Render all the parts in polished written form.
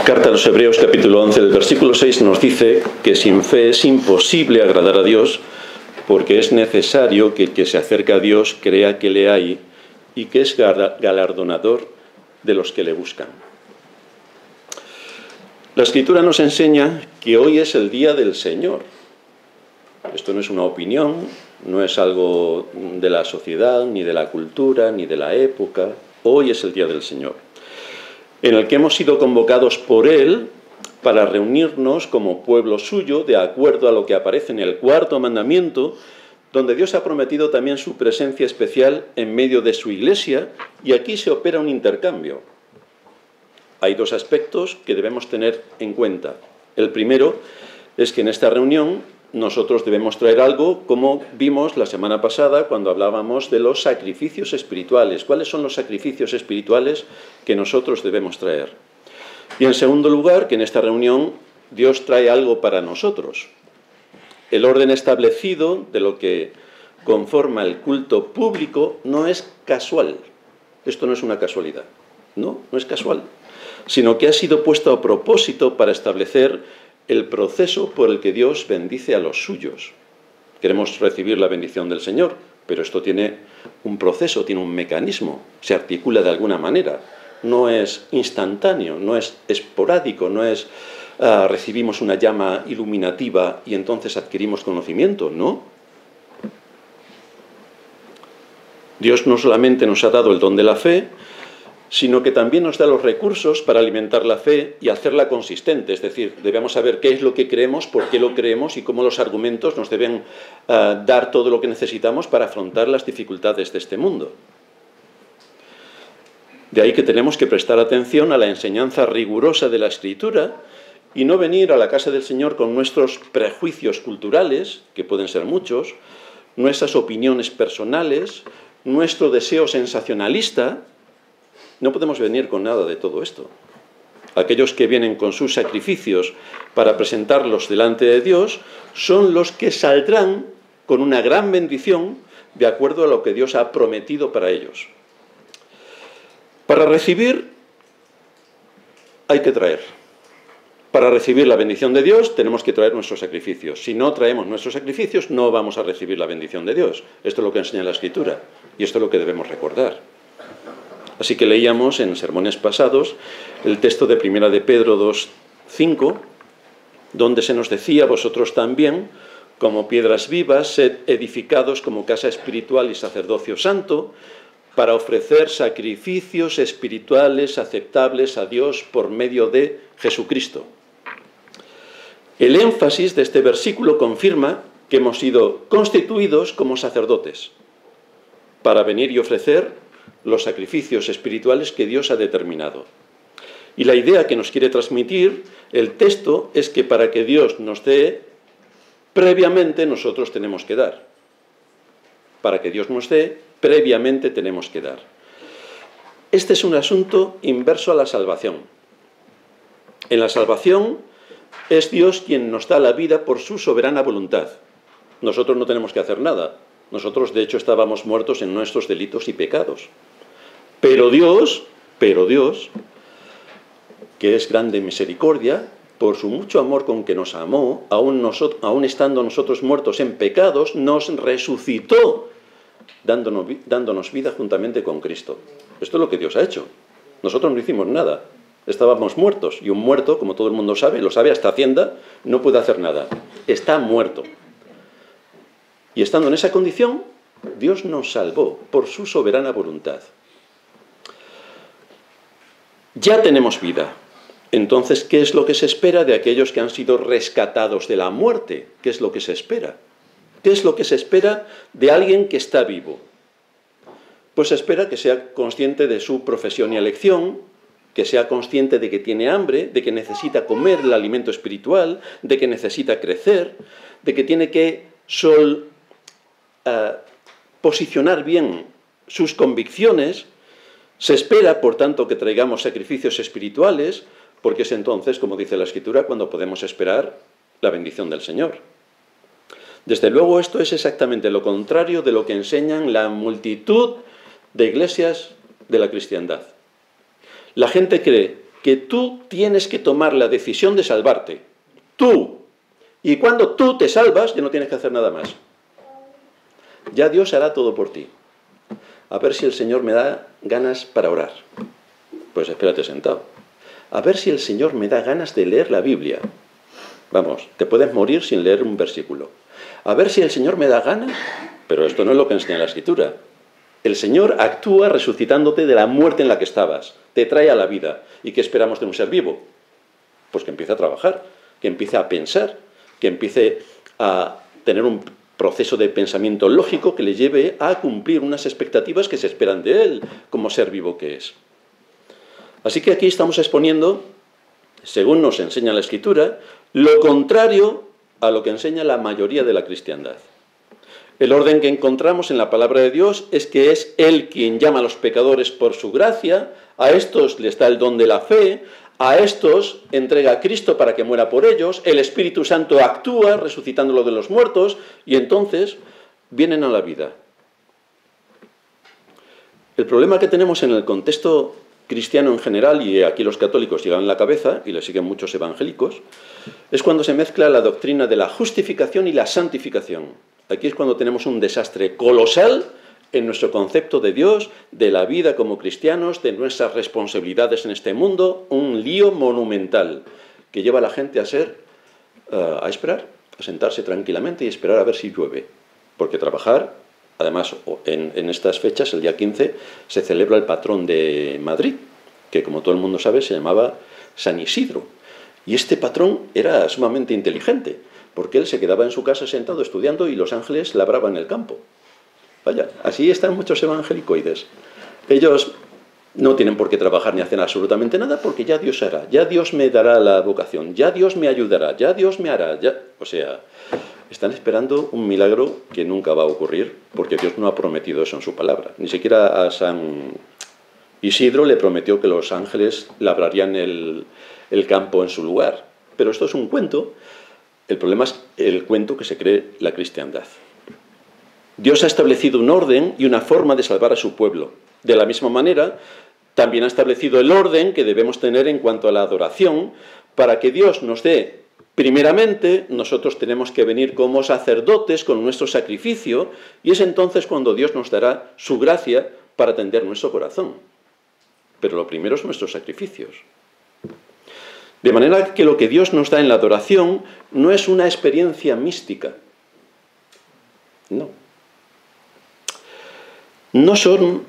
Carta a los Hebreos, capítulo 11, del versículo 6, nos dice que sin fe es imposible agradar a Dios, porque es necesario que el que se acerca a Dios crea que le hay y que es galardonador de los que le buscan. La Escritura nos enseña que hoy es el día del Señor. Esto no es una opinión, no es algo de la sociedad, ni de la cultura, ni de la época. Hoy es el día del Señor, en el que hemos sido convocados por Él para reunirnos como pueblo suyo, de acuerdo a lo que aparece en el cuarto mandamiento, donde Dios ha prometido también su presencia especial en medio de su iglesia, y aquí se opera un intercambio. Hay dos aspectos que debemos tener en cuenta. El primero es que en esta reunión nosotros debemos traer algo, como vimos la semana pasada cuando hablábamos de los sacrificios espirituales. ¿Cuáles son los sacrificios espirituales que nosotros debemos traer? Y en segundo lugar, que en esta reunión Dios trae algo para nosotros. El orden establecido de lo que conforma el culto público no es casual. Esto no es una casualidad. No es casual, sino que ha sido puesto a propósito para establecer el proceso por el que Dios bendice a los suyos. Queremos recibir la bendición del Señor, pero esto tiene un proceso, tiene un mecanismo, se articula de alguna manera. No es instantáneo, no es esporádico, no es recibimos una llama iluminativa y entonces adquirimos conocimiento, ¿no? Dios no solamente nos ha dado el don de la fe, sino que también nos da los recursos para alimentar la fe y hacerla consistente. Es decir, debemos saber qué es lo que creemos, por qué lo creemos y cómo los argumentos nos deben dar todo lo que necesitamos para afrontar las dificultades de este mundo. De ahí que tenemos que prestar atención a la enseñanza rigurosa de la Escritura y no venir a la casa del Señor con nuestros prejuicios culturales, que pueden ser muchos, nuestras opiniones personales, nuestro deseo sensacionalista. No podemos venir con nada de todo esto. Aquellos que vienen con sus sacrificios para presentarlos delante de Dios son los que saldrán con una gran bendición de acuerdo a lo que Dios ha prometido para ellos. Para recibir hay que traer. Para recibir la bendición de Dios tenemos que traer nuestros sacrificios. Si no traemos nuestros sacrificios no vamos a recibir la bendición de Dios. Esto es lo que enseña la Escritura y esto es lo que debemos recordar. Así que leíamos en sermones pasados el texto de 1 de Pedro 2:5, donde se nos decía: vosotros también, como piedras vivas, sed edificados como casa espiritual y sacerdocio santo, para ofrecer sacrificios espirituales aceptables a Dios por medio de Jesucristo. El énfasis de este versículo confirma que hemos sido constituidos como sacerdotes para venir y ofrecer los sacrificios espirituales que Dios ha determinado. Y la idea que nos quiere transmitir el texto es que para que Dios nos dé, previamente nosotros tenemos que dar. Para que Dios nos dé, previamente tenemos que dar. Este es un asunto inverso a la salvación. En la salvación es Dios quien nos da la vida por su soberana voluntad. Nosotros no tenemos que hacer nada. Nosotros, de hecho, estábamos muertos en nuestros delitos y pecados. Pero Dios, que es grande en misericordia, por su mucho amor con que nos amó, aún estando nosotros muertos en pecados, nos resucitó, dándonos vida juntamente con Cristo. Esto es lo que Dios ha hecho. Nosotros no hicimos nada. Estábamos muertos. Y un muerto, como todo el mundo sabe, lo sabe hasta Hacienda, no puede hacer nada. Está muerto. Y estando en esa condición, Dios nos salvó por su soberana voluntad. Ya tenemos vida. Entonces, ¿qué es lo que se espera de aquellos que han sido rescatados de la muerte? ¿Qué es lo que se espera? ¿Qué es lo que se espera de alguien que está vivo? Pues se espera que sea consciente de su profesión y elección, que sea consciente de que tiene hambre, de que necesita comer el alimento espiritual, de que necesita crecer, de que tiene que posicionar bien sus convicciones. Se espera, por tanto, que traigamos sacrificios espirituales, porque es entonces, como dice la Escritura, cuando podemos esperar la bendición del Señor. Desde luego, esto es exactamente lo contrario de lo que enseñan la multitud de iglesias de la cristiandad. La gente cree que tú tienes que tomar la decisión de salvarte. Tú. Y cuando tú te salvas, ya no tienes que hacer nada más. Ya Dios hará todo por ti. A ver si el Señor me da ganas para orar. Pues espérate sentado. A ver si el Señor me da ganas de leer la Biblia. Vamos, te puedes morir sin leer un versículo. A ver si el Señor me da ganas. Pero esto no es lo que enseña la Escritura. El Señor actúa resucitándote de la muerte en la que estabas. Te trae a la vida. ¿Y qué esperamos de un ser vivo? Pues que empiece a trabajar, que empiece a pensar, que empiece a tener un proceso de pensamiento lógico que le lleve a cumplir unas expectativas que se esperan de él como ser vivo que es. Así que aquí estamos exponiendo, según nos enseña la Escritura, lo contrario a lo que enseña la mayoría de la cristiandad. El orden que encontramos en la palabra de Dios es que es Él quien llama a los pecadores por su gracia, a estos les da el don de la fe, a estos entrega a Cristo para que muera por ellos, el Espíritu Santo actúa resucitándolo de los muertos y entonces vienen a la vida. El problema que tenemos en el contexto cristiano en general, y aquí los católicos llegan en la cabeza, y le siguen muchos evangélicos, es cuando se mezcla la doctrina de la justificación y la santificación. Aquí es cuando tenemos un desastre colosal en nuestro concepto de Dios, de la vida como cristianos, de nuestras responsabilidades en este mundo, un lío monumental que lleva a la gente a esperar, a sentarse tranquilamente y esperar a ver si llueve. Porque trabajar, además en estas fechas, el día 15, se celebra el patrón de Madrid, que como todo el mundo sabe se llamaba San Isidro. Y este patrón era sumamente inteligente, porque él se quedaba en su casa sentado estudiando y los ángeles labraban el campo. Vaya, así están muchos evangelicoides. Ellos no tienen por qué trabajar ni hacer absolutamente nada porque ya Dios hará, ya Dios me dará la vocación, ya Dios me ayudará, ya Dios me hará, ya... O sea, están esperando un milagro que nunca va a ocurrir porque Dios no ha prometido eso en su palabra. Ni siquiera a San Isidro le prometió que los ángeles labrarían el campo en su lugar. Pero esto es un cuento. El problema es el cuento que se cree la cristiandad. Dios ha establecido un orden y una forma de salvar a su pueblo. De la misma manera, también ha establecido el orden que debemos tener en cuanto a la adoración. Para que Dios nos dé, primeramente, nosotros tenemos que venir como sacerdotes con nuestro sacrificio, y es entonces cuando Dios nos dará su gracia para atender nuestro corazón. Pero lo primero es nuestros sacrificios. De manera que lo que Dios nos da en la adoración no es una experiencia mística. No. No son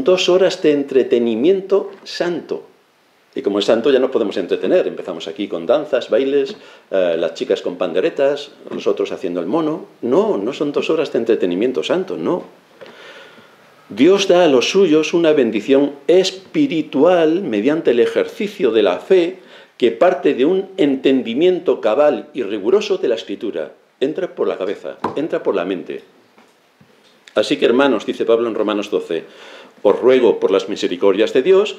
2 horas de entretenimiento santo. Y como es santo ya nos podemos entretener. Empezamos aquí con danzas, bailes, las chicas con panderetas, los otros haciendo el mono. No son 2 horas de entretenimiento santo, no. Dios da a los suyos una bendición espiritual mediante el ejercicio de la fe que parte de un entendimiento cabal y riguroso de la Escritura. Entra por la cabeza, entra por la mente. Así que, hermanos, dice Pablo en Romanos 12, os ruego por las misericordias de Dios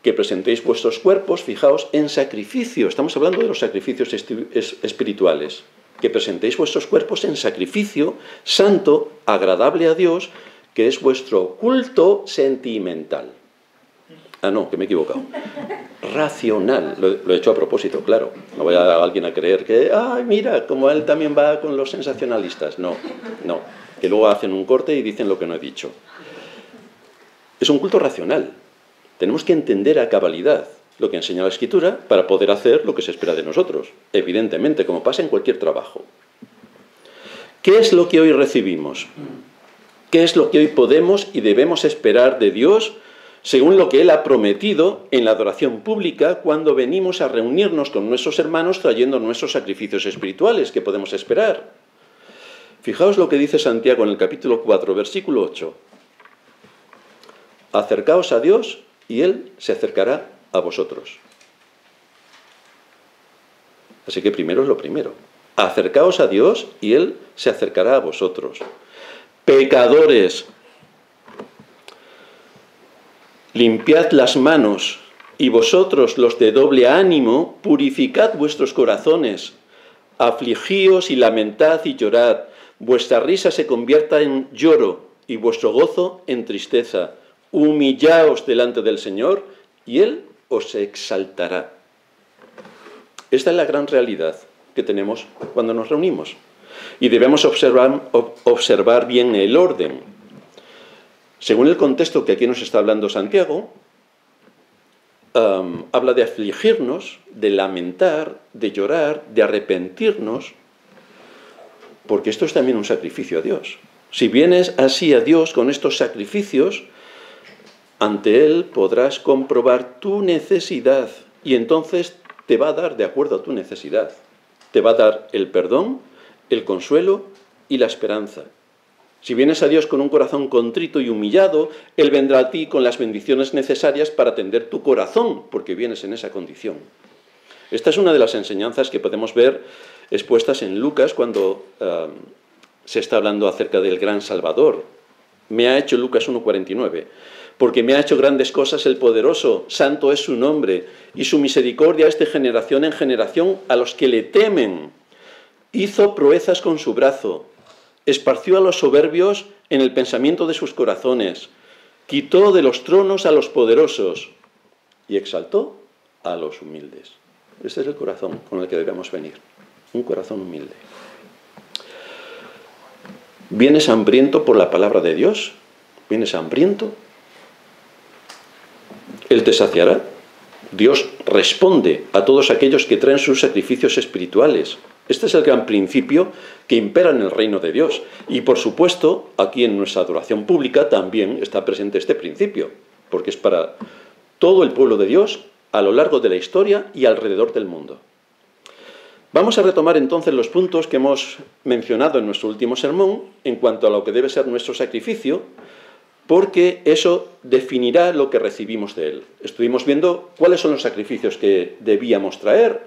que presentéis vuestros cuerpos, fijaos, en sacrificio. Estamos hablando de los sacrificios espirituales. Que presentéis vuestros cuerpos en sacrificio santo, agradable a Dios, que es vuestro culto sentimental. Ah, no, que me he equivocado. Racional. Lo he hecho a propósito, claro. No vaya a alguien a creer que, ay, mira, como él también va con los sensacionalistas. No. Que luego hacen un corte y dicen lo que no he dicho. Es un culto racional. Tenemos que entender a cabalidad lo que enseña la Escritura para poder hacer lo que se espera de nosotros. Evidentemente, como pasa en cualquier trabajo. ¿Qué es lo que hoy recibimos? ¿Qué es lo que hoy podemos y debemos esperar de Dios según lo que Él ha prometido en la adoración pública cuando venimos a reunirnos con nuestros hermanos trayendo nuestros sacrificios espirituales? ¿Qué podemos esperar? Fijaos lo que dice Santiago en el capítulo 4, versículo 8. Acercaos a Dios y Él se acercará a vosotros. Así que primero es lo primero. Acercaos a Dios y Él se acercará a vosotros. Pecadores, limpiad las manos, y vosotros los de doble ánimo, purificad vuestros corazones. Afligíos y lamentad y llorad. Vuestra risa se convierta en lloro y vuestro gozo en tristeza. Humillaos delante del Señor y Él os exaltará. Esta es la gran realidad que tenemos cuando nos reunimos. Y debemos observar bien el orden. Según el contexto que aquí nos está hablando Santiago, habla de afligirnos, de lamentar, de llorar, de arrepentirnos, porque esto es también un sacrificio a Dios. Si vienes así a Dios con estos sacrificios, ante Él podrás comprobar tu necesidad y entonces te va a dar de acuerdo a tu necesidad. Te va a dar el perdón, el consuelo y la esperanza. Si vienes a Dios con un corazón contrito y humillado, Él vendrá a ti con las bendiciones necesarias para atender tu corazón, porque vienes en esa condición. Esta es una de las enseñanzas que podemos ver expuestas en Lucas cuando se está hablando acerca del gran Salvador. Me ha hecho, Lucas 1,49, porque me ha hecho grandes cosas el poderoso, santo es su nombre, y su misericordia es de generación en generación a los que le temen. Hizo proezas con su brazo, esparció a los soberbios en el pensamiento de sus corazones, quitó de los tronos a los poderosos y exaltó a los humildes. Este es el corazón con el que debemos venir, un corazón humilde. ¿Vienes hambriento por la palabra de Dios? ¿Vienes hambriento? Él te saciará. Dios responde a todos aquellos que traen sus sacrificios espirituales. Este es el gran principio que impera en el reino de Dios. Y por supuesto, aquí en nuestra adoración pública también está presente este principio, porque es para todo el pueblo de Dios a lo largo de la historia y alrededor del mundo. Vamos a retomar entonces los puntos que hemos mencionado en nuestro último sermón en cuanto a lo que debe ser nuestro sacrificio, porque eso definirá lo que recibimos de Él. Estuvimos viendo cuáles son los sacrificios que debíamos traer.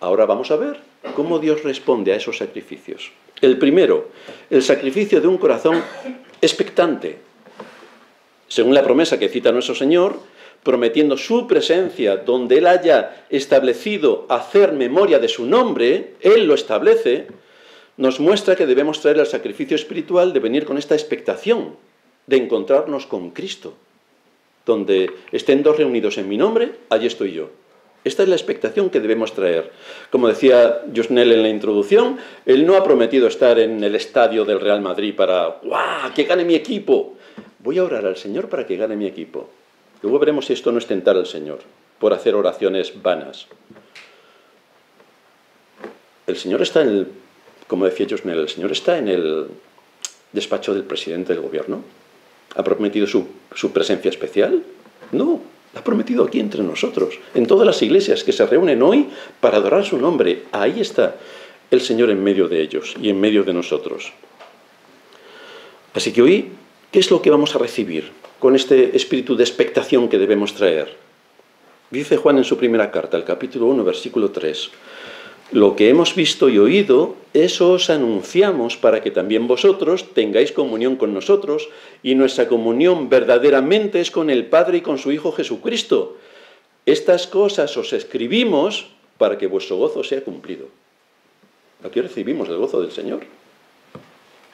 Ahora vamos a ver cómo Dios responde a esos sacrificios. El primero, el sacrificio de un corazón expectante. Según la promesa que cita nuestro Señor, prometiendo su presencia donde Él haya establecido hacer memoria de su nombre, Él lo establece, nos muestra que debemos traer el sacrificio espiritual de venir con esta expectación de encontrarnos con Cristo. Donde estén dos reunidos en mi nombre, allí estoy yo. Esta es la expectación que debemos traer. Como decía Jusnel en la introducción, Él no ha prometido estar en el estadio del Real Madrid para ¡guau! ¡Que gane mi equipo! Voy a orar al Señor para que gane mi equipo. Luego veremos si esto no es tentar al Señor por hacer oraciones vanas. El Señor está en el, como decía Jusnel, el Señor está en el despacho del presidente del gobierno. ¿Ha prometido su presencia especial? No, la ha prometido aquí entre nosotros, en todas las iglesias que se reúnen hoy para adorar su nombre. Ahí está el Señor en medio de ellos y en medio de nosotros. Así que hoy, ¿qué es lo que vamos a recibir con este espíritu de expectación que debemos traer? Dice Juan en su primera carta, el capítulo 1, versículo 3. Lo que hemos visto y oído, eso os anunciamos para que también vosotros tengáis comunión con nosotros, y nuestra comunión verdaderamente es con el Padre y con su Hijo Jesucristo. Estas cosas os escribimos para que vuestro gozo sea cumplido. Aquí recibimos el gozo del Señor.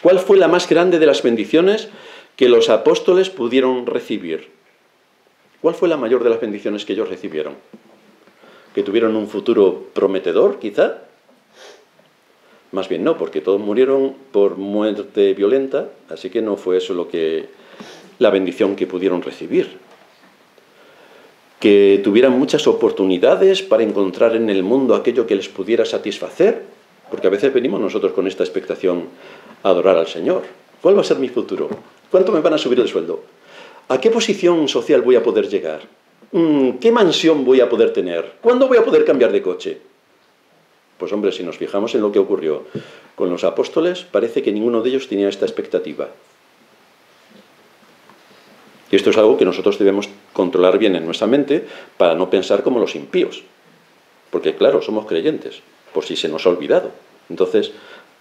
¿Cuál fue la más grande de las bendiciones que los apóstoles pudieron recibir? ¿Cuál fue la mayor de las bendiciones que ellos recibieron? ¿Que tuvieron un futuro prometedor, quizá? Más bien no, porque todos murieron por muerte violenta, así que no fue eso la bendición que pudieron recibir. Que tuvieran muchas oportunidades para encontrar en el mundo aquello que les pudiera satisfacer, porque a veces venimos nosotros con esta expectación a adorar al Señor. ¿Cuál va a ser mi futuro? ¿Cuánto me van a subir el sueldo? ¿A qué posición social voy a poder llegar? ¿Qué mansión voy a poder tener? ¿Cuándo voy a poder cambiar de coche? Pues hombre, si nos fijamos en lo que ocurrió con los apóstoles, parece que ninguno de ellos tenía esta expectativa. Y esto es algo que nosotros debemos controlar bien en nuestra mente para no pensar como los impíos. Porque claro, somos creyentes, por si se nos ha olvidado. Entonces,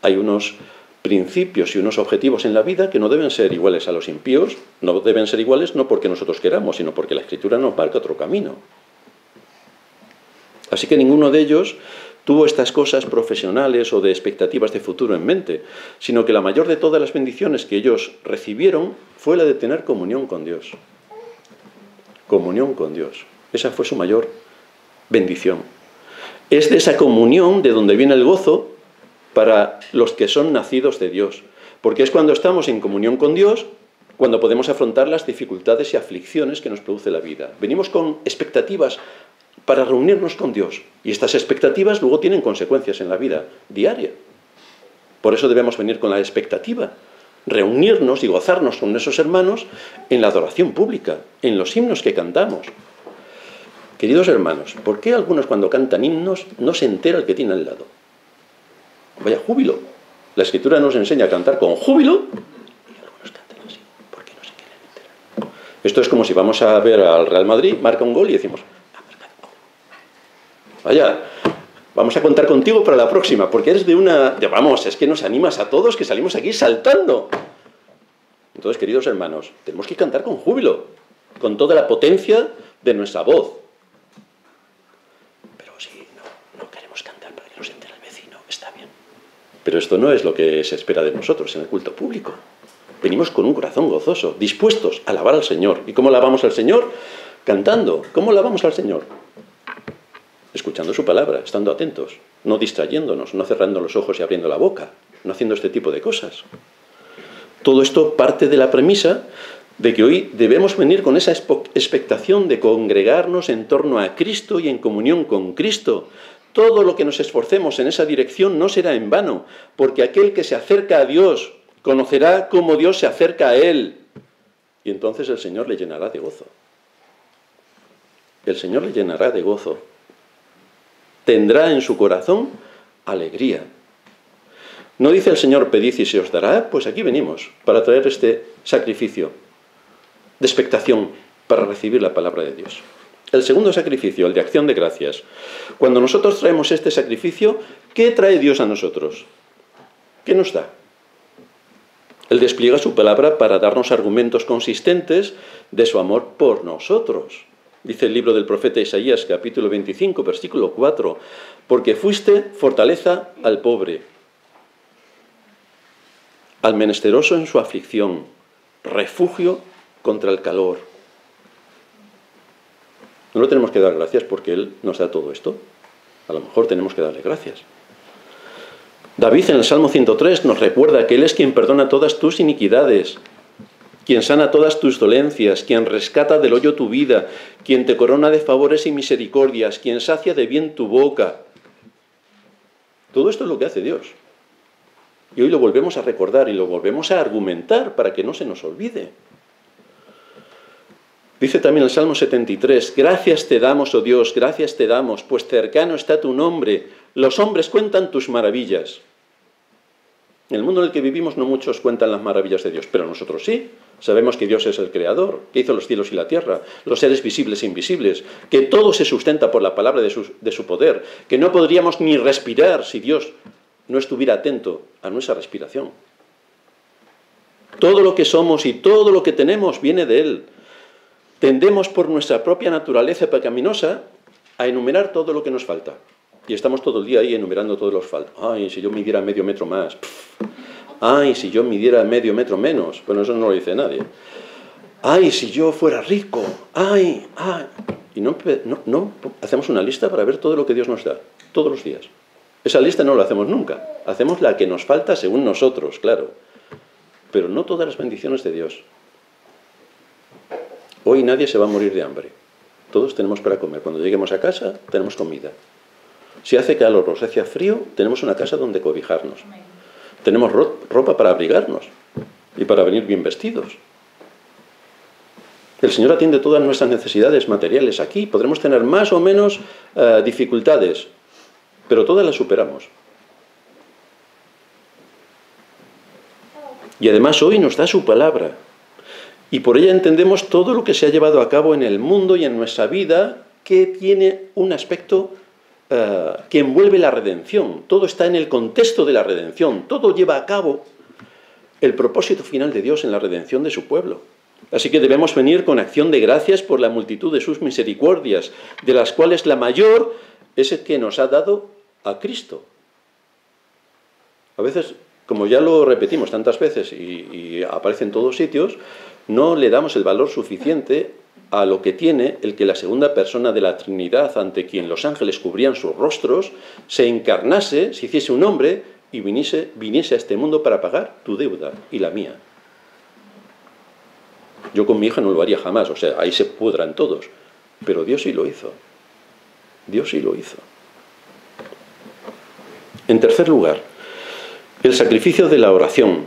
hay unos principios y unos objetivos en la vida que no deben ser iguales a los impíos, no deben ser iguales no porque nosotros queramos, sino porque la Escritura nos marca otro camino. Así que ninguno de ellos tuvo estas cosas profesionales o de expectativas de futuro en mente, sino que la mayor de todas las bendiciones que ellos recibieron fue la de tener comunión con Dios. Comunión con Dios. Esa fue su mayor bendición. Es de esa comunión de donde viene el gozo para los que son nacidos de Dios. Porque es cuando estamos en comunión con Dios, cuando podemos afrontar las dificultades y aflicciones que nos produce la vida. Venimos con expectativas para reunirnos con Dios. Y estas expectativas luego tienen consecuencias en la vida diaria. Por eso debemos venir con la expectativa, reunirnos y gozarnos con nuestros hermanos en la adoración pública, en los himnos que cantamos. Queridos hermanos, ¿por qué algunos cuando cantan himnos no se entera el que tiene al lado? Vaya júbilo. La Escritura nos enseña a cantar con júbilo y algunos cantan así. ¿Por qué no se quieren enterar? Esto es como si vamos a ver al Real Madrid, marca un gol y decimos, ha marcado un gol. Vaya, vamos a contar contigo para la próxima, porque eres vamos, es que nos animas a todos que salimos aquí saltando. Entonces, queridos hermanos, tenemos que cantar con júbilo, con toda la potencia de nuestra voz. Pero si no queremos cantar para que nos entere el vecino, está bien. Pero esto no es lo que se espera de nosotros en el culto público. Venimos con un corazón gozoso, dispuestos a alabar al Señor. ¿Y cómo alabamos al Señor? Cantando. ¿Cómo alabamos al Señor? Escuchando su palabra, estando atentos, no distrayéndonos, no cerrando los ojos y abriendo la boca, no haciendo este tipo de cosas. Todo esto parte de la premisa de que hoy debemos venir con esa expectación de congregarnos en torno a Cristo y en comunión con Cristo. Todo lo que nos esforcemos en esa dirección no será en vano, porque aquel que se acerca a Dios conocerá cómo Dios se acerca a él. Y entonces el Señor le llenará de gozo. El Señor le llenará de gozo. Tendrá en su corazón alegría. ¿No dice el Señor, pedid y se os dará? Pues aquí venimos, para traer este sacrificio de expectación, para recibir la palabra de Dios. El segundo sacrificio, el de acción de gracias. Cuando nosotros traemos este sacrificio, ¿qué trae Dios a nosotros? ¿Qué nos da? Él despliega su palabra para darnos argumentos consistentes de su amor por nosotros. Dice el libro del profeta Isaías, capítulo 25, versículo 4, porque fuiste fortaleza al pobre, al menesteroso en su aflicción, refugio contra el calor. No le tenemos que dar gracias porque Él nos da todo esto. A lo mejor tenemos que darle gracias. David en el Salmo 103 nos recuerda que Él es quien perdona todas tus iniquidades, quien sana todas tus dolencias, quien rescata del hoyo tu vida, quien te corona de favores y misericordias, quien sacia de bien tu boca. Todo esto es lo que hace Dios. Y hoy lo volvemos a recordar y lo volvemos a argumentar para que no se nos olvide. Dice también el Salmo 73, gracias te damos, oh Dios, gracias te damos, pues cercano está tu nombre, los hombres cuentan tus maravillas. En el mundo en el que vivimos no muchos cuentan las maravillas de Dios, pero nosotros sí. Sabemos que Dios es el Creador, que hizo los cielos y la tierra, los seres visibles e invisibles, que todo se sustenta por la palabra de su poder, que no podríamos ni respirar si Dios no estuviera atento a nuestra respiración. Todo lo que somos y todo lo que tenemos viene de Él. Tendemos por nuestra propia naturaleza pecaminosa a enumerar todo lo que nos falta. Y estamos todo el día ahí enumerando todos los faltos. Ay, si yo midiera medio metro más. Ay, si yo midiera medio metro menos. Bueno, eso no lo dice nadie. Ay, si yo fuera rico. Ay. Y no hacemos una lista para ver todo lo que Dios nos da, todos los días. Esa lista no la hacemos nunca. Hacemos la que nos falta según nosotros, claro. Pero no todas las bendiciones de Dios. Hoy nadie se va a morir de hambre. Todos tenemos para comer. Cuando lleguemos a casa, tenemos comida. Si hace calor o se hace frío, tenemos una casa donde cobijarnos. Tenemos ropa para abrigarnos y para venir bien vestidos. El Señor atiende todas nuestras necesidades materiales aquí. Podremos tener más o menos dificultades, pero todas las superamos. Y además hoy nos da su palabra. Y por ella entendemos todo lo que se ha llevado a cabo en el mundo y en nuestra vida, que tiene un aspecto que envuelve la redención. Todo está en el contexto de la redención. Todo lleva a cabo el propósito final de Dios en la redención de su pueblo. Así que debemos venir con acción de gracias por la multitud de sus misericordias, de las cuales la mayor es el que nos ha dado a Cristo. A veces, como ya lo repetimos tantas veces y aparece en todos sitios, No le damos el valor suficiente a lo que tiene el que la segunda persona de la Trinidad, ante quien los ángeles cubrían sus rostros, se encarnase, se hiciese un hombre y viniese a este mundo para pagar tu deuda y la mía. Yo con mi hija no lo haría jamás, o sea, ahí se pudran todos, pero Dios sí lo hizo. Dios sí lo hizo. En tercer lugar, el sacrificio de la oración.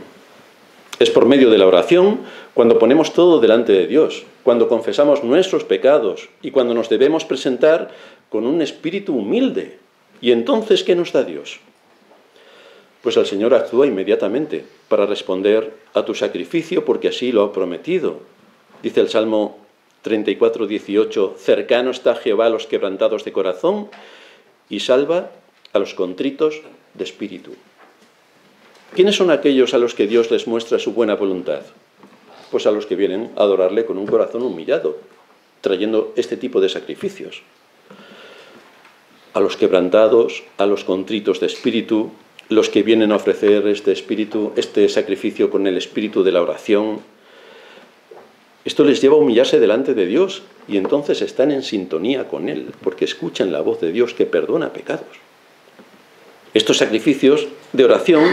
Es por medio de la oración cuando ponemos todo delante de Dios, cuando confesamos nuestros pecados y cuando nos debemos presentar con un espíritu humilde. ¿Y entonces qué nos da Dios? Pues el Señor actúa inmediatamente para responder a tu sacrificio porque así lo ha prometido. Dice el Salmo 34, 18, cercano está Jehová a los quebrantados de corazón y salva a los contritos de espíritu. ¿Quiénes son aquellos a los que Dios les muestra su buena voluntad? Pues a los que vienen a adorarle con un corazón humillado, trayendo este tipo de sacrificios. A los quebrantados, a los contritos de espíritu, los que vienen a ofrecer este sacrificio con el espíritu de la oración. Esto les lleva a humillarse delante de Dios y entonces están en sintonía con Él, porque escuchan la voz de Dios que perdona pecados. Estos sacrificios de oración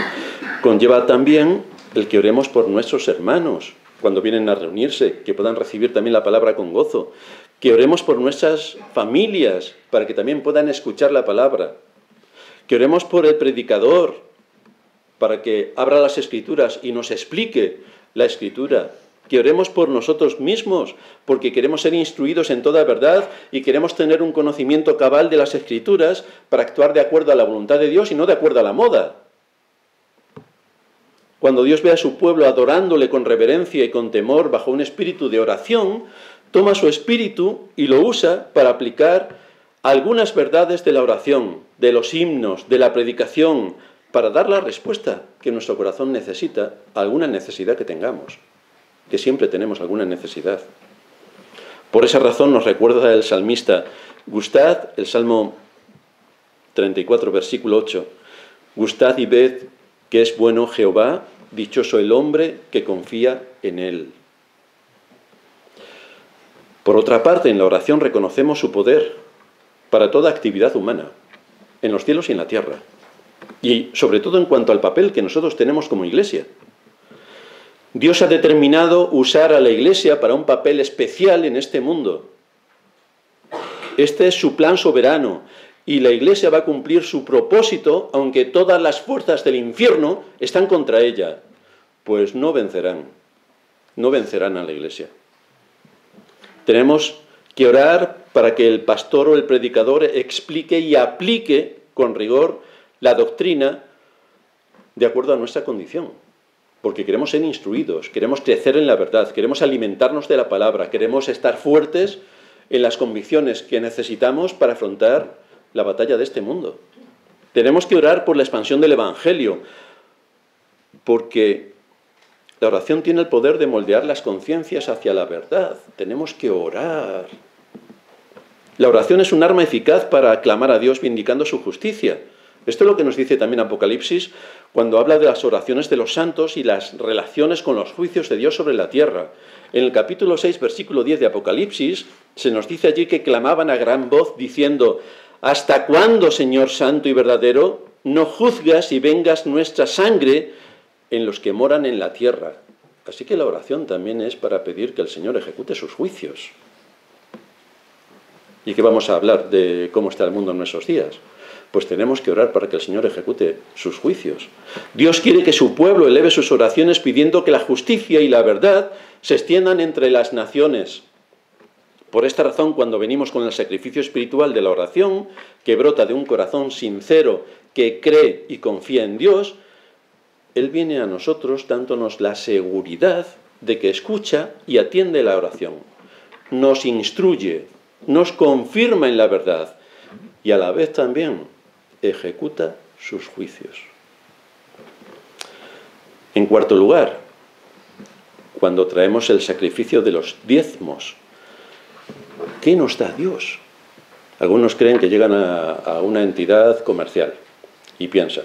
conlleva también el que oremos por nuestros hermanos cuando vienen a reunirse, que puedan recibir también la palabra con gozo, que oremos por nuestras familias para que también puedan escuchar la palabra, que oremos por el predicador para que abra las Escrituras y nos explique la Escritura, que oremos por nosotros mismos porque queremos ser instruidos en toda verdad y queremos tener un conocimiento cabal de las Escrituras para actuar de acuerdo a la voluntad de Dios y no de acuerdo a la moda. Cuando Dios ve a su pueblo adorándole con reverencia y con temor bajo un espíritu de oración, toma su espíritu y lo usa para aplicar algunas verdades de la oración, de los himnos, de la predicación, para dar la respuesta que nuestro corazón necesita a alguna necesidad que tengamos, que siempre tenemos alguna necesidad. Por esa razón nos recuerda el salmista, gustad, el Salmo 34, versículo 8, gustad y ved que es bueno Jehová, dichoso el hombre que confía en él. Por otra parte, en la oración reconocemos su poder para toda actividad humana, en los cielos y en la tierra, y sobre todo en cuanto al papel que nosotros tenemos como Iglesia. Dios ha determinado usar a la Iglesia para un papel especial en este mundo. Este es su plan soberano y la Iglesia va a cumplir su propósito aunque todas las fuerzas del infierno están contra ella. Pues no vencerán a la Iglesia. Tenemos que orar para que el pastor o el predicador explique y aplique con rigor la doctrina de acuerdo a nuestra condición. Porque queremos ser instruidos, queremos crecer en la verdad, queremos alimentarnos de la palabra, queremos estar fuertes en las convicciones que necesitamos para afrontar la batalla de este mundo. Tenemos que orar por la expansión del Evangelio, porque la oración tiene el poder de moldear las conciencias hacia la verdad. Tenemos que orar. La oración es un arma eficaz para clamar a Dios vindicando su justicia. Esto es lo que nos dice también Apocalipsis cuando habla de las oraciones de los santos y las relaciones con los juicios de Dios sobre la tierra. En el capítulo 6, versículo 10 de Apocalipsis, se nos dice allí que clamaban a gran voz diciendo: ¿hasta cuándo, Señor santo y verdadero, no juzgas y vengas nuestra sangre en los que moran en la tierra? Así que la oración también es para pedir que el Señor ejecute sus juicios. ¿Y qué vamos a hablar de cómo está el mundo en nuestros días? Pues tenemos que orar para que el Señor ejecute sus juicios. Dios quiere que su pueblo eleve sus oraciones pidiendo que la justicia y la verdad se extiendan entre las naciones. Por esta razón, cuando venimos con el sacrificio espiritual de la oración, que brota de un corazón sincero que cree y confía en Dios, Él viene a nosotros dándonos la seguridad de que escucha y atiende la oración. Nos instruye, nos confirma en la verdad y a la vez también ejecuta sus juicios. En cuarto lugar, cuando traemos el sacrificio de los diezmos, ¿qué nos da Dios? Algunos creen que llegan a una entidad comercial y piensan: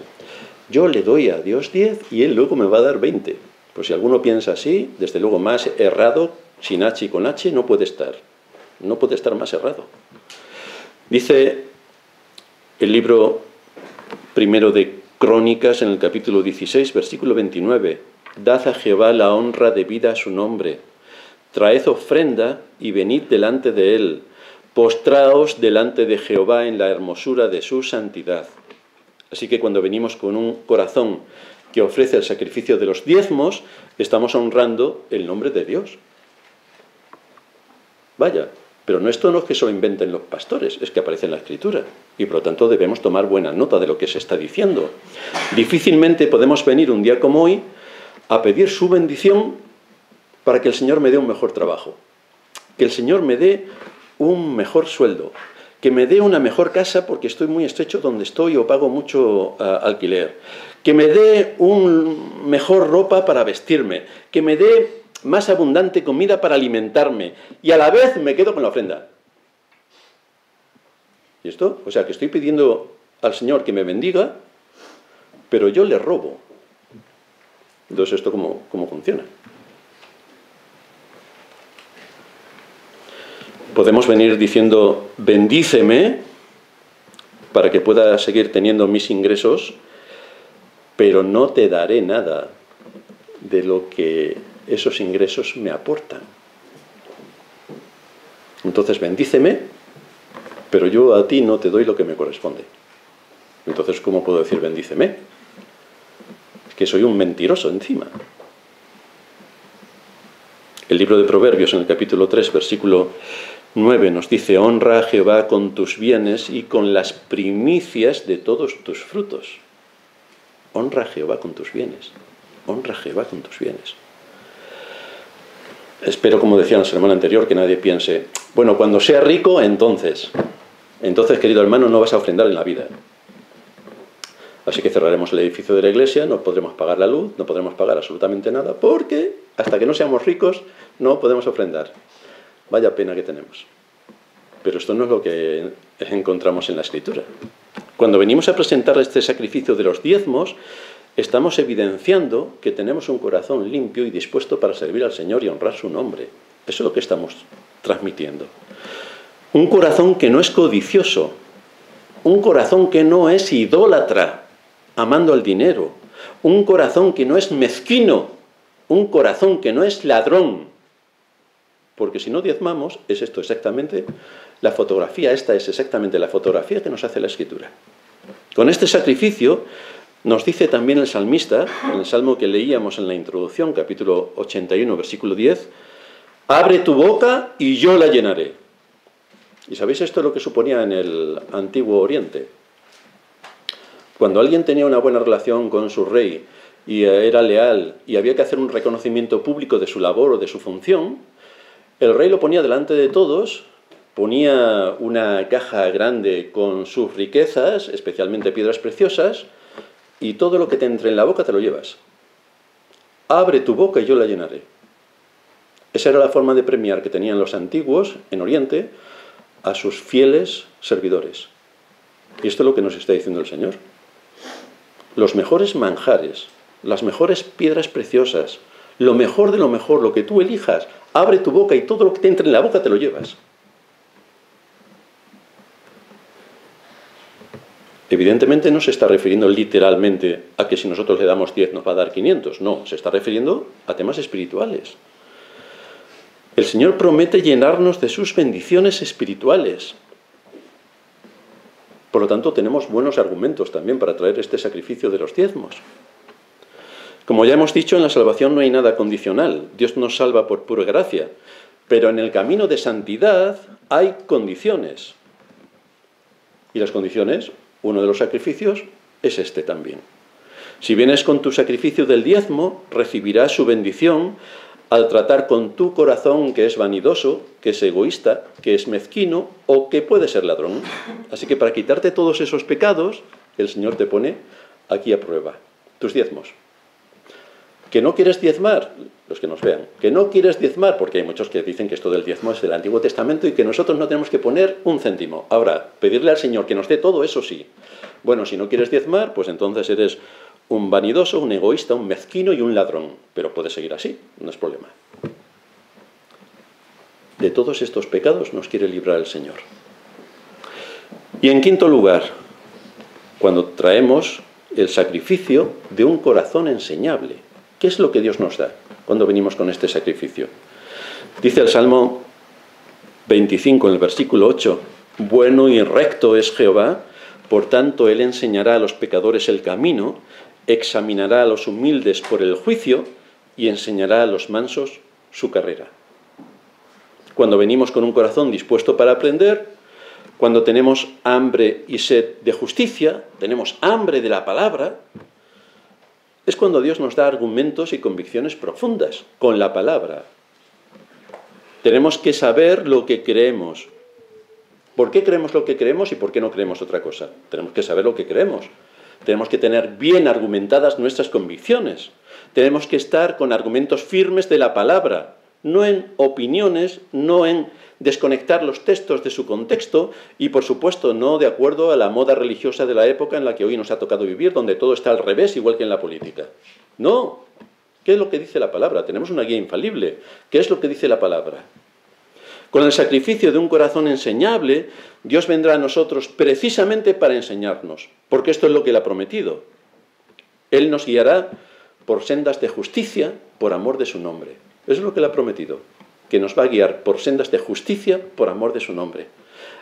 yo le doy a Dios 10 y Él luego me va a dar 20. Pues si alguno piensa así, desde luego más errado, sin H y con H, no puede estar. No puede estar más errado. Dice el libro primero de Crónicas, en el capítulo 16, versículo 29, «Dad a Jehová la honra debida a su nombre, traed ofrenda y venid delante de él, postraos delante de Jehová en la hermosura de su santidad». Así que cuando venimos con un corazón que ofrece el sacrificio de los diezmos, estamos honrando el nombre de Dios. Vaya, pero esto no es que se lo inventen los pastores, es que aparece en la Escritura. Y por lo tanto debemos tomar buena nota de lo que se está diciendo. Difícilmente podemos venir un día como hoy a pedir su bendición para que el Señor me dé un mejor trabajo, que el Señor me dé un mejor sueldo, que me dé una mejor casa porque estoy muy estrecho donde estoy o pago mucho alquiler, que me dé un mejor ropa para vestirme, que me dé más abundante comida para alimentarme y a la vez me quedo con la ofrenda. ¿Y esto? O sea, que estoy pidiendo al Señor que me bendiga, pero yo le robo. Entonces, ¿esto cómo funciona? Podemos venir diciendo, bendíceme para que pueda seguir teniendo mis ingresos, pero no te daré nada de lo que esos ingresos me aportan. Entonces, bendíceme, pero yo a ti no te doy lo que me corresponde. Entonces, ¿cómo puedo decir bendíceme? Es que soy un mentiroso encima. El libro de Proverbios, en el capítulo 3, versículo 9, nos dice, honra a Jehová con tus bienes y con las primicias de todos tus frutos. Honra a Jehová con tus bienes. Honra a Jehová con tus bienes. Espero, como decía en el sermón anterior, que nadie piense, bueno, cuando sea rico, entonces, querido hermano, no vas a ofrendar en la vida. Así que cerraremos el edificio de la iglesia, no podremos pagar la luz, no podremos pagar absolutamente nada, porque hasta que no seamos ricos no podemos ofrendar. Vaya pena que tenemos. Pero esto no es lo que encontramos en la Escritura. Cuando venimos a presentar este sacrificio de los diezmos, estamos evidenciando que tenemos un corazón limpio y dispuesto para servir al Señor y honrar su nombre. Eso es lo que estamos transmitiendo. Un corazón que no es codicioso, un corazón que no es idólatra, amando al dinero, un corazón que no es mezquino, un corazón que no es ladrón. Porque si no diezmamos, es esto exactamente la fotografía, esta es exactamente la fotografía que nos hace la Escritura. Con este sacrificio, nos dice también el salmista, en el salmo que leíamos en la introducción, capítulo 81, versículo 10, abre tu boca y yo la llenaré. ¿Y sabéis esto lo que suponía en el Antiguo Oriente? Cuando alguien tenía una buena relación con su rey y era leal y había que hacer un reconocimiento público de su labor o de su función, el rey lo ponía delante de todos, ponía una caja grande con sus riquezas, especialmente piedras preciosas, y todo lo que te entre en la boca te lo llevas. Abre tu boca y yo la llenaré. Esa era la forma de premiar que tenían los antiguos en Oriente a sus fieles servidores. Y esto es lo que nos está diciendo el Señor. Los mejores manjares, las mejores piedras preciosas, lo mejor de lo mejor, lo que tú elijas, abre tu boca y todo lo que te entre en la boca te lo llevas. Evidentemente no se está refiriendo literalmente a que si nosotros le damos 10 nos va a dar 500. No, se está refiriendo a temas espirituales. El Señor promete llenarnos de sus bendiciones espirituales. Por lo tanto, tenemos buenos argumentos también para traer este sacrificio de los diezmos. Como ya hemos dicho, en la salvación no hay nada condicional. Dios nos salva por pura gracia. Pero en el camino de santidad hay condiciones. Y las condiciones, uno de los sacrificios, es este también. Si vienes con tu sacrificio del diezmo, recibirás su bendición al tratar con tu corazón que es vanidoso, que es egoísta, que es mezquino o que puede ser ladrón. Así que para quitarte todos esos pecados, el Señor te pone aquí a prueba tus diezmos. ¿Que no quieres diezmar? Los que nos vean. ¿Que no quieres diezmar? Porque hay muchos que dicen que esto del diezmo es del Antiguo Testamento y que nosotros no tenemos que poner un céntimo. Ahora, pedirle al Señor que nos dé todo, eso sí. Bueno, si no quieres diezmar, pues entonces eres un vanidoso, un egoísta, un mezquino y un ladrón. Pero puede seguir así, no es problema. De todos estos pecados nos quiere librar el Señor. Y en quinto lugar, cuando traemos el sacrificio de un corazón enseñable. ¿Qué es lo que Dios nos da cuando venimos con este sacrificio? Dice el Salmo 25 en el versículo 8, bueno y recto es Jehová, por tanto Él enseñará a los pecadores el camino, examinará a los humildes por el juicio y enseñará a los mansos su carrera. Cuando venimos con un corazón dispuesto para aprender, cuando tenemos hambre y sed de justicia, tenemos hambre de la palabra, es cuando Dios nos da argumentos y convicciones profundas con la palabra. Tenemos que saber lo que creemos. ¿Por qué creemos lo que creemos y por qué no creemos otra cosa? Tenemos que saber lo que creemos. Tenemos que tener bien argumentadas nuestras convicciones. Tenemos que estar con argumentos firmes de la palabra, no en opiniones, no en desconectar los textos de su contexto y, por supuesto, no de acuerdo a la moda religiosa de la época en la que hoy nos ha tocado vivir, donde todo está al revés, igual que en la política. No. ¿Qué es lo que dice la palabra? Tenemos una guía infalible. ¿Qué es lo que dice la palabra? Con el sacrificio de un corazón enseñable, Dios vendrá a nosotros precisamente para enseñarnos, porque esto es lo que Él ha prometido. Él nos guiará por sendas de justicia, por amor de su nombre. Eso es lo que Él ha prometido, que nos va a guiar por sendas de justicia, por amor de su nombre.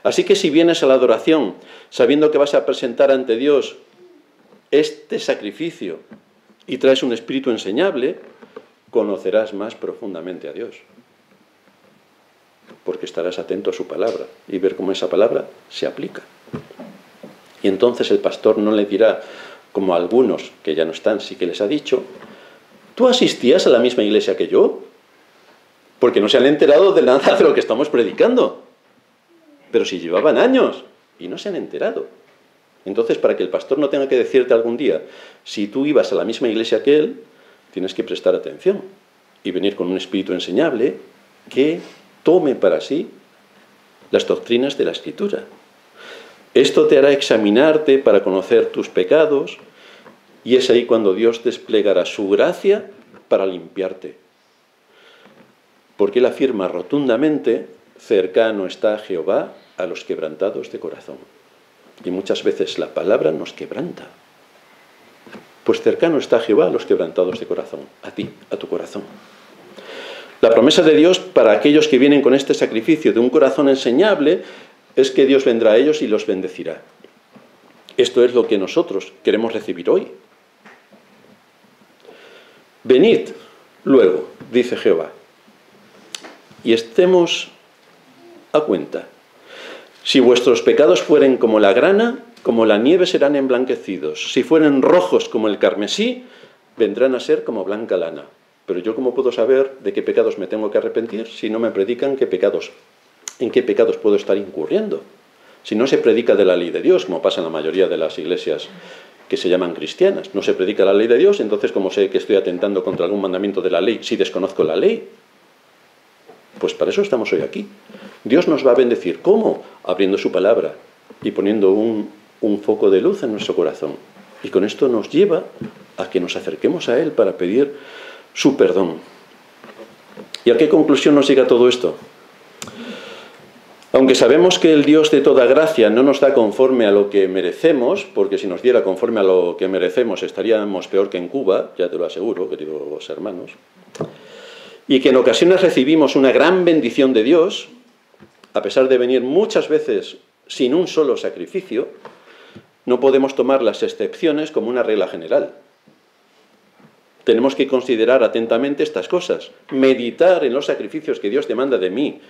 Así que si vienes a la adoración sabiendo que vas a presentar ante Dios este sacrificio y traes un espíritu enseñable, conocerás más profundamente a Dios. Porque estarás atento a su palabra y ver cómo esa palabra se aplica. Y entonces el pastor no le dirá, como a algunos que ya no están, sí que les ha dicho, ¿tú asistías a la misma iglesia que yo? Porque no se han enterado de nada de lo que estamos predicando. Pero si llevaban años y no se han enterado. Entonces, para que el pastor no tenga que decirte algún día, si tú ibas a la misma iglesia que él, tienes que prestar atención y venir con un espíritu enseñable que tome para sí las doctrinas de la Escritura. Esto te hará examinarte para conocer tus pecados y es ahí cuando Dios desplegará su gracia para limpiarte. Porque Él afirma rotundamente, cercano está Jehová a los quebrantados de corazón. Y muchas veces la palabra nos quebranta. Pues cercano está Jehová a los quebrantados de corazón, a ti, a tu corazón. La promesa de Dios para aquellos que vienen con este sacrificio de un corazón enseñable es que Dios vendrá a ellos y los bendecirá. Esto es lo que nosotros queremos recibir hoy. Venid luego, dice Jehová, y estemos a cuenta. Si vuestros pecados fueren como la grana, como la nieve serán emblanquecidos. Si fueren rojos como el carmesí, vendrán a ser como blanca lana. Pero yo, ¿cómo puedo saber de qué pecados me tengo que arrepentir si no me predican en qué pecados puedo estar incurriendo? Si no se predica de la ley de Dios, como pasa en la mayoría de las iglesias que se llaman cristianas. No se predica la ley de Dios, entonces ¿cómo sé que estoy atentando contra algún mandamiento de la ley si desconozco la ley? Pues para eso estamos hoy aquí. Dios nos va a bendecir. ¿Cómo? Abriendo su palabra y poniendo un foco de luz en nuestro corazón. Y con esto nos lleva a que nos acerquemos a Él para pedir su perdón. ¿Y a qué conclusión nos llega todo esto? Aunque sabemos que el Dios de toda gracia no nos da conforme a lo que merecemos, porque si nos diera conforme a lo que merecemos estaríamos peor que en Cuba, ya te lo aseguro, queridos hermanos, y que en ocasiones recibimos una gran bendición de Dios, a pesar de venir muchas veces sin un solo sacrificio, no podemos tomar las excepciones como una regla general. Tenemos que considerar atentamente estas cosas, meditar en los sacrificios que Dios demanda de mí,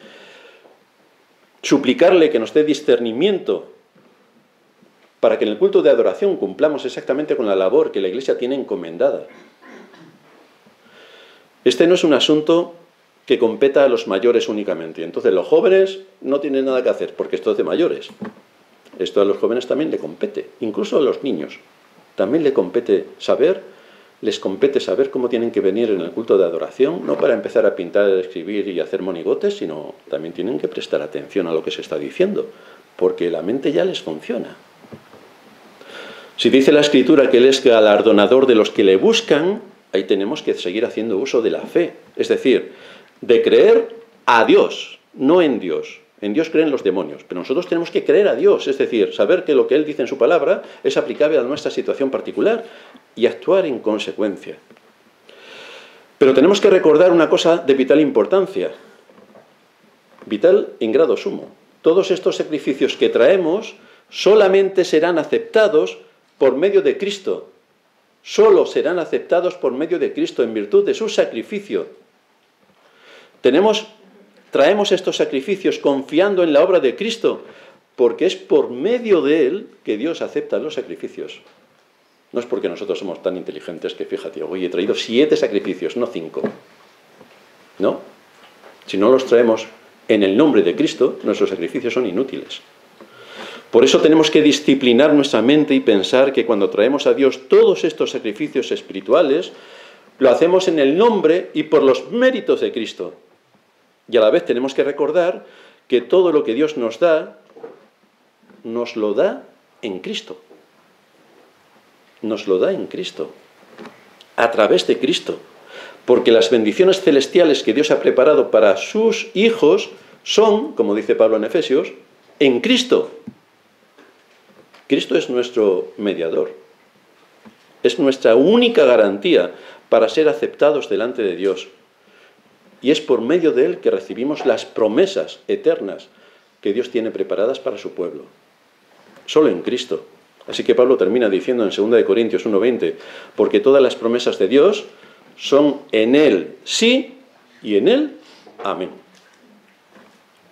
suplicarle que nos dé discernimiento para que en el culto de adoración cumplamos exactamente con la labor que la Iglesia tiene encomendada. Este no es un asunto que competa a los mayores únicamente. Entonces los jóvenes no tienen nada que hacer porque esto es de mayores. Esto a los jóvenes también le compete, incluso a los niños. También les compete saber cómo tienen que venir en el culto de adoración, no para empezar a pintar, escribir y hacer monigotes, sino también tienen que prestar atención a lo que se está diciendo, porque la mente ya les funciona. Si dice la Escritura que Él es galardonador de los que le buscan, ahí tenemos que seguir haciendo uso de la fe. Es decir, de creer a Dios, no en Dios. En Dios creen los demonios, pero nosotros tenemos que creer a Dios, es decir, saber que lo que Él dice en su palabra es aplicable a nuestra situación particular y actuar en consecuencia. Pero tenemos que recordar una cosa de vital importancia, vital en grado sumo. Todos estos sacrificios que traemos solamente serán aceptados por medio de Cristo. Solo serán aceptados por medio de Cristo en virtud de su sacrificio. Traemos estos sacrificios confiando en la obra de Cristo, porque es por medio de Él que Dios acepta los sacrificios. No es porque nosotros somos tan inteligentes que, fíjate, hoy he traído 7 sacrificios, no 5. No. Si no los traemos en el nombre de Cristo, nuestros sacrificios son inútiles. Por eso tenemos que disciplinar nuestra mente y pensar que cuando traemos a Dios todos estos sacrificios espirituales, lo hacemos en el nombre y por los méritos de Cristo. Y a la vez tenemos que recordar que todo lo que Dios nos lo da en Cristo. Nos lo da en Cristo, a través de Cristo. Porque las bendiciones celestiales que Dios ha preparado para sus hijos son, como dice Pablo en Efesios, en Cristo. Cristo es nuestro mediador. Es nuestra única garantía para ser aceptados delante de Dios. Y es por medio de Él que recibimos las promesas eternas que Dios tiene preparadas para su pueblo. Solo en Cristo. Así que Pablo termina diciendo en 2 Corintios 1:20, porque todas las promesas de Dios son en Él sí y en Él amén.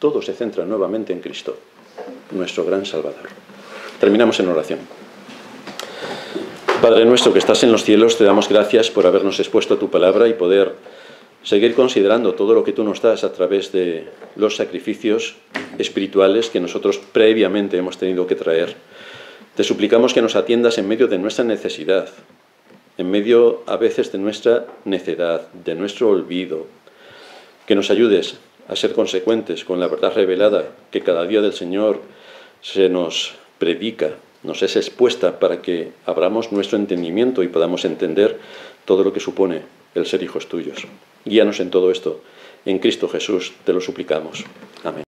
Todo se centra nuevamente en Cristo, nuestro gran Salvador. Terminamos en oración. Padre nuestro que estás en los cielos, te damos gracias por habernos expuesto tu palabra y poder seguir considerando todo lo que tú nos das a través de los sacrificios espirituales que nosotros previamente hemos tenido que traer. Te suplicamos que nos atiendas en medio de nuestra necesidad, en medio a veces de nuestra necedad, de nuestro olvido, que nos ayudes a ser consecuentes con la verdad revelada que cada día del Señor se nos predica, nos es expuesta para que abramos nuestro entendimiento y podamos entender todo lo que supone el ser hijos tuyos. Guíanos en todo esto. En Cristo Jesús te lo suplicamos. Amén.